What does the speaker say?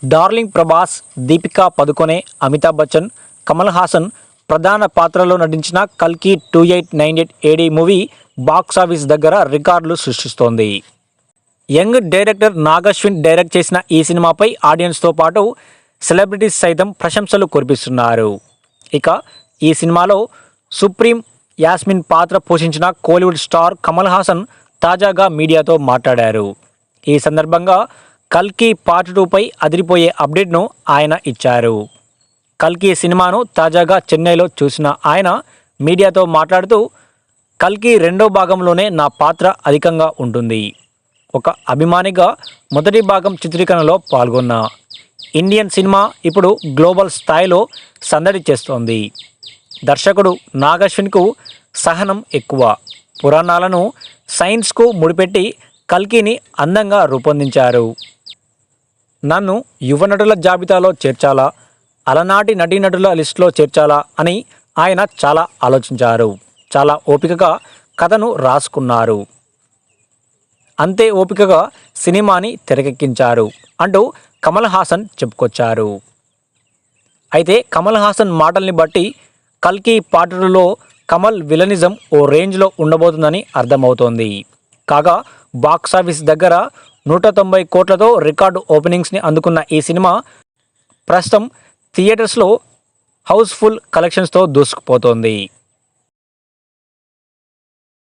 Darling Prabhas, Deepika Padukone, Amitabh Bachchan, Kamal Haasan ప్రధాన పాత్రలో నటించిన కల్కి 2898 ఏడీ మూవీ బాక్సాఫీస్ దగ్గర రికార్డులు సృష్టిస్తోంది. యంగ్ డైరెక్టర్ నాగశ్విన్ డైరెక్ట్ చేసిన ఈ సినిమాపై ఆడియన్స్తో పాటు సెలబ్రిటీస్ సైతం ప్రశంసలు కురిపిస్తున్నారు. ఇక ఈ సినిమాలో సుప్రీం యాస్మిన్ పాత్ర పోషించిన కోలీవుడ్ స్టార్ కమల్ హాసన్ తాజాగా మీడియాతో మాట్లాడారు. ఈ సందర్భంగా కల్కి పార్ట్ 2పై అదిరిపోయే అప్డేట్ను ఆయన ఇచ్చారు. కల్కి సినిమాను తాజాగా చెన్నైలో చూసిన ఆయన మీడియాతో మాట్లాడుతూ, కల్కి రెండో భాగంలోనే నా పాత్ర అధికంగా ఉంటుంది. ఒక అభిమానిగా మొదటి భాగం చిత్రీకరణలో పాల్గొన్నా. ఇండియన్ సినిమా ఇప్పుడు గ్లోబల్ స్థాయిలో సందడి చేస్తోంది. దర్శకుడు నాగశ్విన్కు సహనం ఎక్కువ. పురాణాలను సైన్స్కు ముడిపెట్టి కల్కిని అందంగా రూపొందించారు. నన్ను యువ నటుల జాబితాలో చేర్చాలా, అలనాటి నటీనటుల లిస్టులో చేర్చాలా అని ఆయన చాలా ఆలోచించారు. చాలా ఓపికగా కథను రాసుకున్నారు. అంతే ఓపికగా సినిమాని తెరకెక్కించారు అంటూ కమల్ హాసన్ చెప్పుకొచ్చారు. అయితే కమల్ హాసన్ మాటల్ని బట్టి కల్కి పార్ట్ 2లో కమల్ విలనిజం ఓ రేంజ్లో ఉండబోతుందని అర్థమవుతోంది. కాగా బాక్సాఫీస్ దగ్గర 190 కోట్లతో రికార్డు ఓపెనింగ్స్ని అందుకున్న ఈ సినిమా ప్రస్తుతం థియేటర్స్లో హౌస్ఫుల్ కలెక్షన్స్తో దూసుకుపోతోంది.